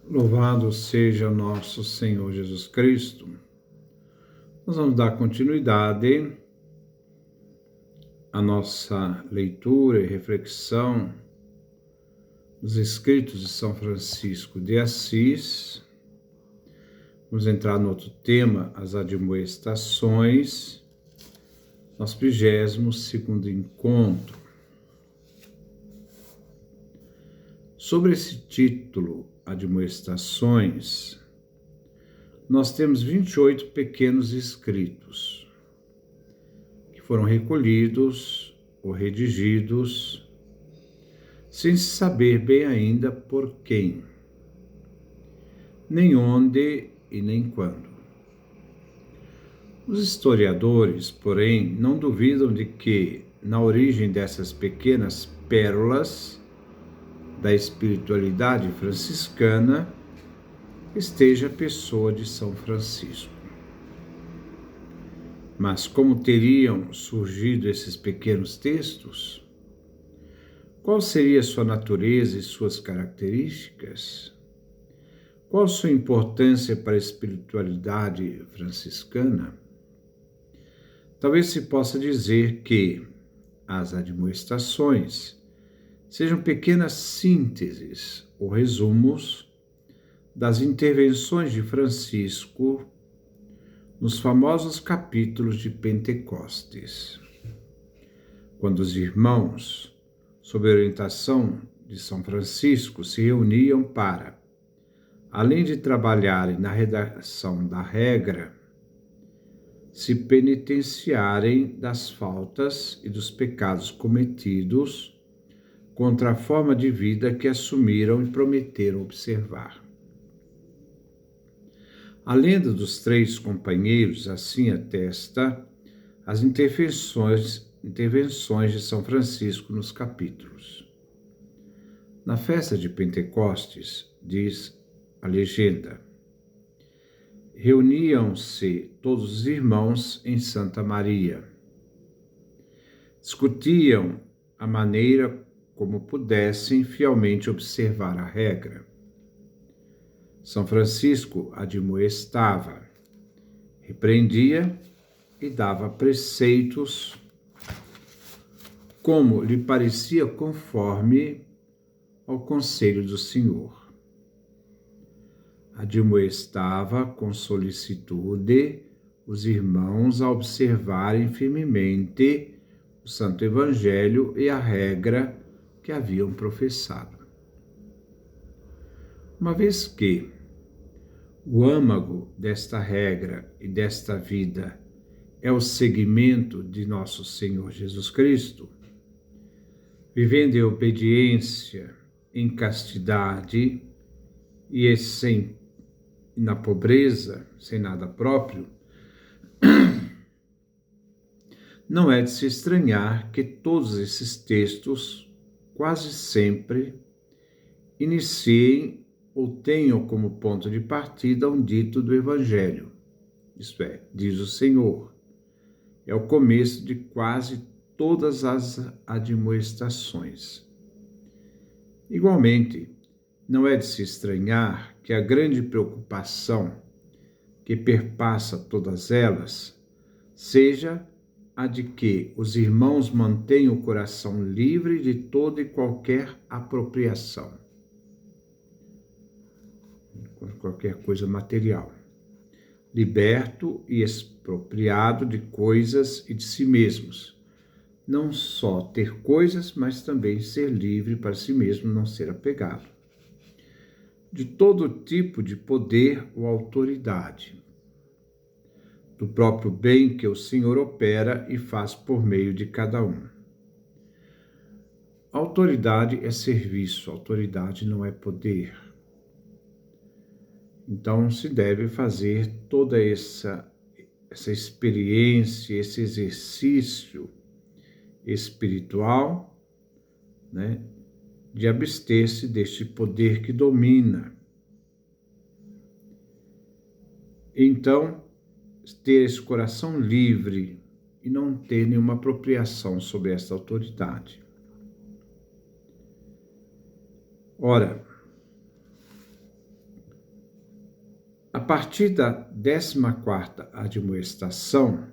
Louvado seja nosso Senhor Jesus Cristo. Nós vamos dar continuidade à nossa leitura e reflexão dos escritos de São Francisco de Assis. Vamos entrar no outro tema, as admoestações, nosso 22º encontro. Sobre esse título, Admoestações, nós temos 28 pequenos escritos que foram recolhidos ou redigidos sem se saber bem ainda por quem, nem onde e nem quando. Os historiadores, porém, não duvidam de que, na origem dessas pequenas pérolas da espiritualidade franciscana, esteja a pessoa de São Francisco. Mas como teriam surgido esses pequenos textos? Qual seria sua natureza e suas características? Qual sua importância para a espiritualidade franciscana? Talvez se possa dizer que as admoestações sejam pequenas sínteses ou resumos das intervenções de Francisco nos famosos capítulos de Pentecostes, quando os irmãos, sob a orientação de São Francisco, se reuniam para, além de trabalharem na redação da regra, se penitenciarem das faltas e dos pecados cometidos contra a forma de vida que assumiram e prometeram observar. A lenda dos 3 companheiros assim atesta as intervenções de São Francisco nos capítulos. Na festa de Pentecostes, diz a legenda, reuniam-se todos os irmãos em Santa Maria. Discutiam a maneira como pudessem fielmente observar a regra. São Francisco admoestava, repreendia e dava preceitos como lhe parecia conforme ao conselho do Senhor. Admoestava com solicitude os irmãos a observarem firmemente o Santo Evangelho e a regra que haviam professado. Uma vez que o âmago desta regra e desta vida é o seguimento de nosso Senhor Jesus Cristo, vivendo em obediência, em castidade e na pobreza, sem nada próprio, não é de se estranhar que todos esses textos quase sempre iniciem ou tenham como ponto de partida um dito do Evangelho. Isto é, diz o Senhor. É o começo de quase todas as admoestações. Igualmente, não é de se estranhar que a grande preocupação que perpassa todas elas seja a de que os irmãos mantenham o coração livre de toda e qualquer apropriação, qualquer coisa material, liberto e expropriado de coisas e de si mesmos. Não só ter coisas, mas também ser livre para si mesmo, não ser apegado. De todo tipo de poder ou autoridade, do próprio bem que o Senhor opera e faz por meio de cada um. Autoridade é serviço, autoridade não é poder. Então se deve fazer toda essa experiência, esse exercício espiritual, né, de abster-se deste poder que domina. Então, ter esse coração livre e não ter nenhuma apropriação sobre essa autoridade. Ora, partir da 14ª admoestação,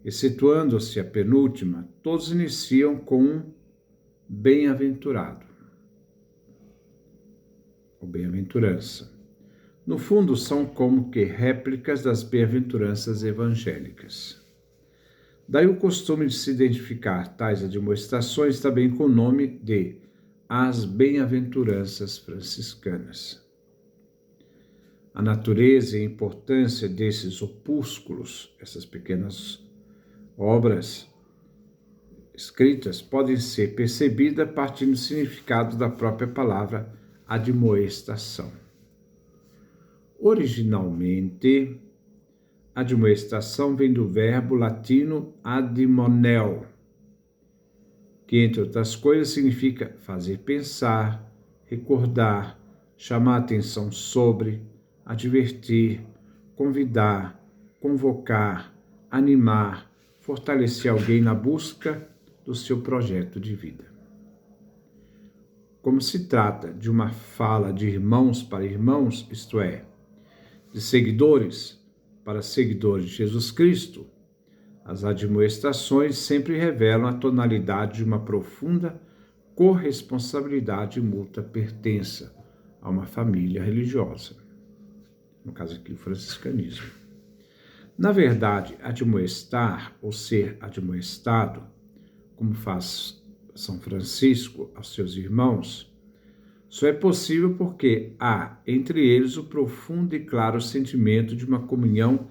excetuando-se a penúltima, todos iniciam com um bem-aventurado, ou bem-aventurança. No fundo, são como que réplicas das bem-aventuranças evangélicas. Daí o costume de se identificar tais admoestações também com o nome de as bem-aventuranças franciscanas. A natureza e a importância desses opúsculos, essas pequenas obras escritas, podem ser percebidas a partir do significado da própria palavra admoestação. Originalmente, admoestação vem do verbo latino admoneo, que, entre outras coisas, significa fazer pensar, recordar, chamar atenção sobre, advertir, convidar, convocar, animar, fortalecer alguém na busca do seu projeto de vida. Como se trata de uma fala de irmãos para irmãos, isto é, de seguidores para seguidores de Jesus Cristo, as admoestações sempre revelam a tonalidade de uma profunda corresponsabilidade e mútua pertença a uma família religiosa. No caso aqui, o franciscanismo. Na verdade, admoestar ou ser admoestado, como faz São Francisco aos seus irmãos, só é possível porque há entre eles o profundo e claro sentimento de uma comunhão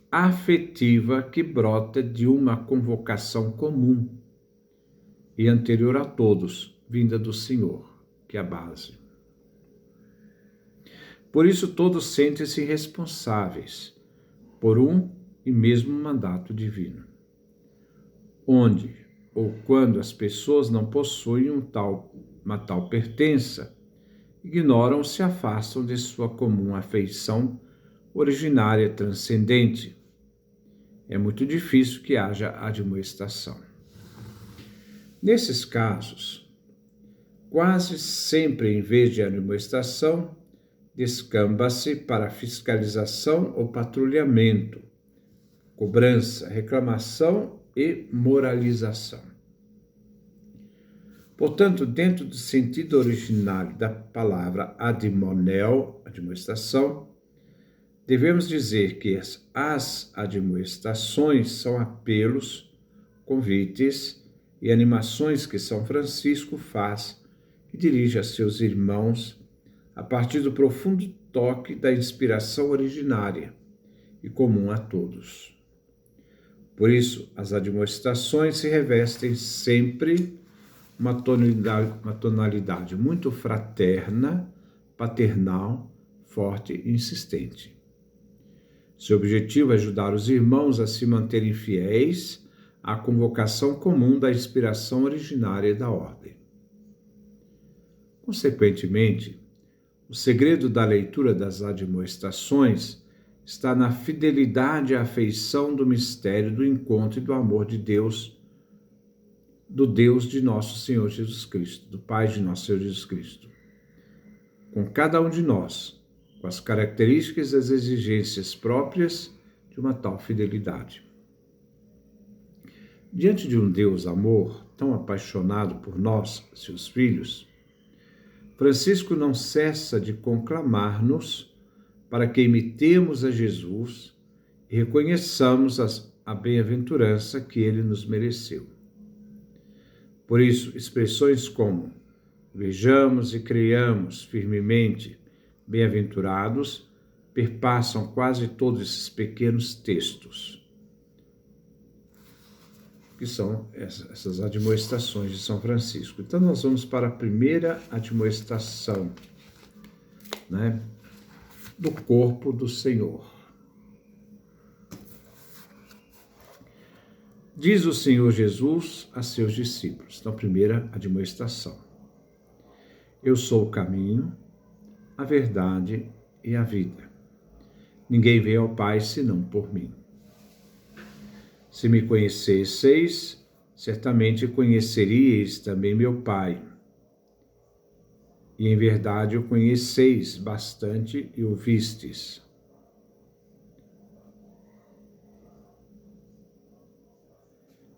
afetiva que brota de uma convocação comum e anterior a todos, vinda do Senhor, que é a base. Por isso todos sentem-se responsáveis por um e mesmo mandato divino, onde ou quando as pessoas não possuem uma tal pertença, ignoram ou se afastam de sua comum afeição originária transcendente. É muito difícil que haja admoestação. Nesses casos, quase sempre, em vez de admoestação, descamba-se para fiscalização ou patrulhamento, cobrança, reclamação e moralização. Portanto, dentro do sentido originário da palavra admoneo, admoestação, devemos dizer que as admoestações são apelos, convites e animações que São Francisco faz e dirige a seus irmãos a partir do profundo toque da inspiração originária e comum a todos. Por isso, as admoestações se revestem sempre uma tonalidade muito fraterna, paternal, forte e insistente. Seu objetivo é ajudar os irmãos a se manterem fiéis à convocação comum da inspiração originária da ordem. Consequentemente, o segredo da leitura das admoestações está na fidelidade à afeição do mistério do encontro e do amor de Deus, do Deus de nosso Senhor Jesus Cristo, do Pai de nosso Senhor Jesus Cristo, com cada um de nós, com as características e as exigências próprias de uma tal fidelidade. Diante de um Deus amor, tão apaixonado por nós, seus filhos, Francisco não cessa de conclamar-nos para que imitemos a Jesus e reconheçamos a bem-aventurança que ele nos mereceu. Por isso, expressões como vejamos e creiamos firmemente bem-aventurados perpassam quase todos esses pequenos textos, que são essas admoestações de São Francisco. Então, nós vamos para a primeira admoestação, do corpo do Senhor. Diz o Senhor Jesus a seus discípulos, então, primeira admoestação: eu sou o caminho, a verdade e a vida. Ninguém vem ao Pai senão por mim. Se me conhecesseis, certamente conheceríeis também meu Pai. E em verdade o conheceis bastante e o vistes.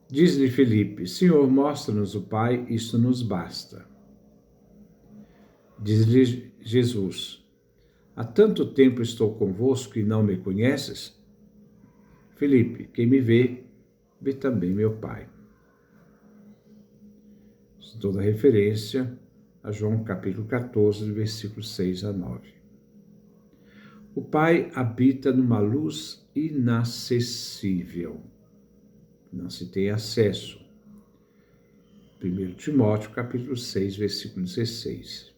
Diz-lhe Filipe: Senhor, mostra-nos o Pai, isto nos basta. Diz-lhe Jesus: há tanto tempo estou convosco e não me conheces? Filipe: quem me vê, vê também meu Pai. Toda referência a João capítulo 14, versículos 6 a 9. O Pai habita numa luz inacessível. Não se tem acesso. 1 Timóteo capítulo 6, versículo 16.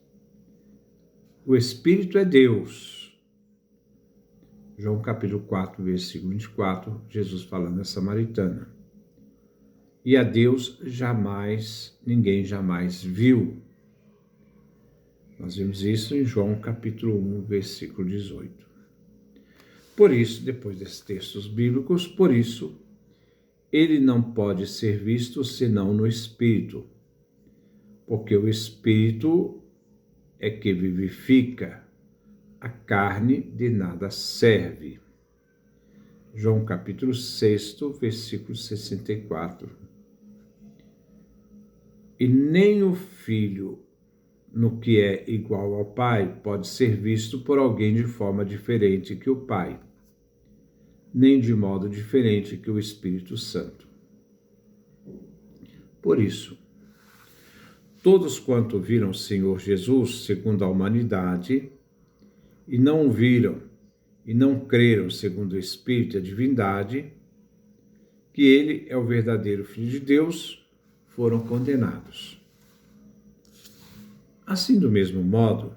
O Espírito é Deus. João capítulo 4, versículo 24, Jesus falando à samaritana. E a Deus ninguém jamais viu. Nós vemos isso em João capítulo 1, versículo 18. Por isso, depois desses textos bíblicos, por isso, ele não pode ser visto senão no Espírito, porque o Espírito é que vivifica, a carne de nada serve. João capítulo 6, versículo 64. E nem o Filho, no que é igual ao Pai, pode ser visto por alguém de forma diferente que o Pai, nem de modo diferente que o Espírito Santo. Por isso, todos quanto viram o Senhor Jesus, segundo a humanidade, e não o viram, e não creram, segundo o Espírito e a divindade, que ele é o verdadeiro Filho de Deus, foram condenados. Assim, do mesmo modo,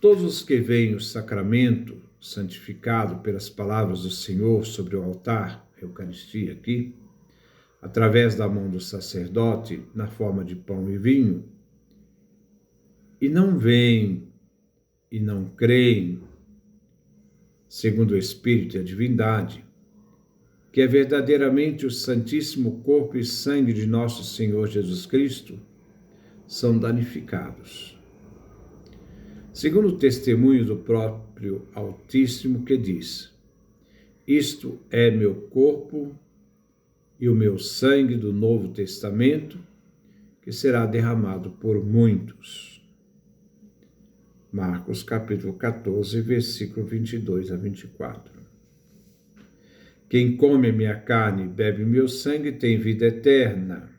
todos os que veem o sacramento santificado pelas palavras do Senhor sobre o altar, a Eucaristia aqui, através da mão do sacerdote, na forma de pão e vinho, e não veem e não creem, segundo o Espírito e a divindade, que é verdadeiramente o Santíssimo Corpo e Sangue de nosso Senhor Jesus Cristo, são danificados. Segundo o testemunho do próprio Altíssimo, que diz: isto é meu corpo e o meu sangue do Novo Testamento, que será derramado por muitos. Marcos capítulo 14, versículo 22 a 24. Quem come minha carne e bebe meu sangue tem vida eterna.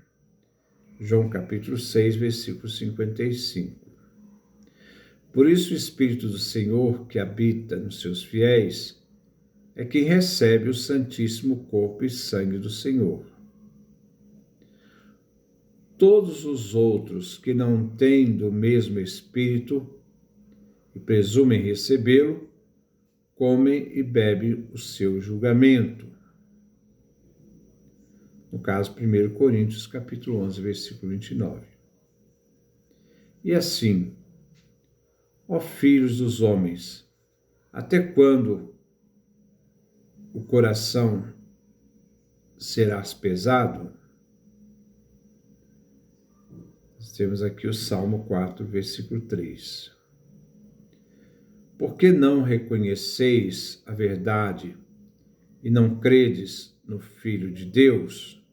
João capítulo 6, versículo 55. Por isso o Espírito do Senhor, que habita nos seus fiéis, é quem recebe o Santíssimo Corpo e Sangue do Senhor. Todos os outros que não têm do mesmo Espírito e presumem recebê-lo, comem e bebem o seu julgamento. No caso, 1 Coríntios, capítulo 11, versículo 29. E assim, ó filhos dos homens, até quando o coração serás pesado? Nós temos aqui o Salmo 4, versículo 3. Por que não reconheceis a verdade e não credes no Filho de Deus?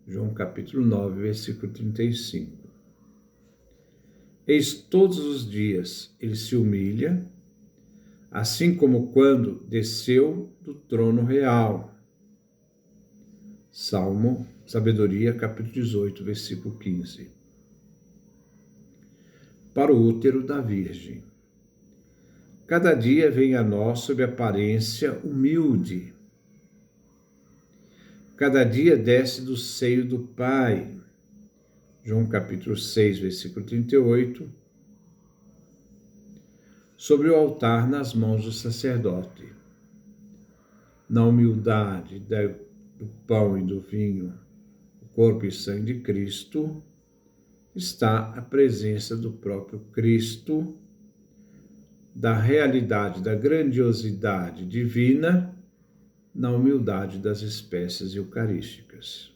João capítulo 9, versículo 35. Eis todos os dias ele se humilha, assim como quando desceu do trono real. Sabedoria, capítulo 18, versículo 15. Para o útero da Virgem. Cada dia vem a nós sob aparência humilde. Cada dia desce do seio do Pai. João capítulo 6, versículo 38. Sobre o altar nas mãos do sacerdote. Na humildade do pão e do vinho, o corpo e sangue de Cristo, está a presença do próprio Cristo, da realidade, da grandiosidade divina, na humildade das espécies eucarísticas.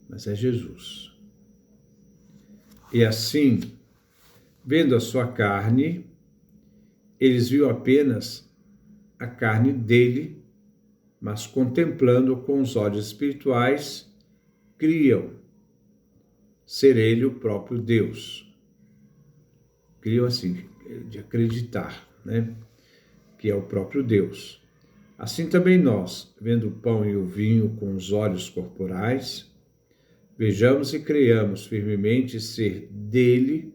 Mas é Jesus. E assim, vendo a sua carne, eles viam apenas a carne dele mas contemplando com os olhos espirituais, criam ser ele o próprio Deus. Criam assim, de acreditar, né? Que é o próprio Deus. Assim também nós, vendo o pão e o vinho com os olhos corporais, vejamos e creiamos firmemente ser dele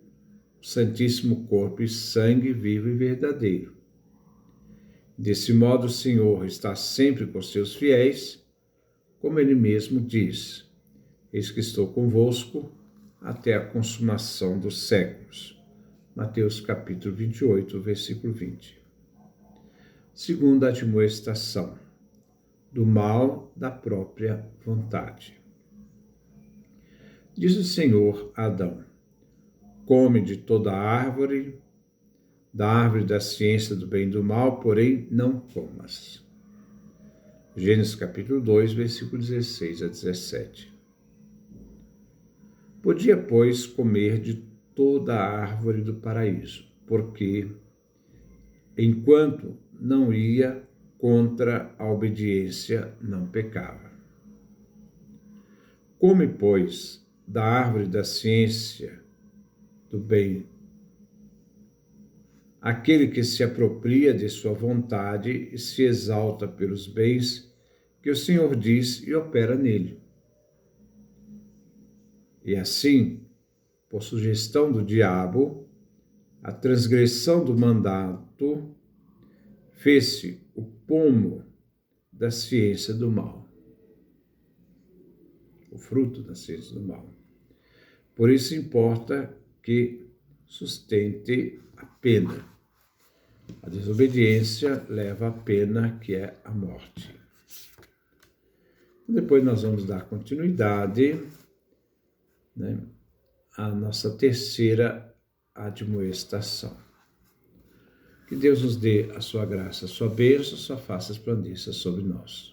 o Santíssimo Corpo e sangue vivo e verdadeiro. Desse modo, o Senhor está sempre com seus fiéis, como ele mesmo diz: eis que estou convosco até a consumação dos séculos. Mateus capítulo 28, versículo 20. Segunda admoestação, do mal da própria vontade. Diz o Senhor a Adão: come de toda árvore, da árvore da ciência do bem e do mal, porém não comas. Gênesis capítulo 2, versículo 16 a 17. Podia, pois, comer de toda a árvore do paraíso, porque, enquanto não ia contra a obediência, não pecava. Come, pois, da árvore da ciência do bem aquele que se apropria de sua vontade e se exalta pelos bens que o Senhor diz e opera nele. E assim, por sugestão do diabo, a transgressão do mandato fez-se o pomo da ciência do mal, o fruto da ciência do mal. Por isso importa que sustente a pena. A desobediência leva à pena, que é a morte. Depois nós vamos dar continuidade, né, à nossa terceira admoestação. Que Deus nos dê a sua graça, a sua bênção, a sua face resplandeça sobre nós.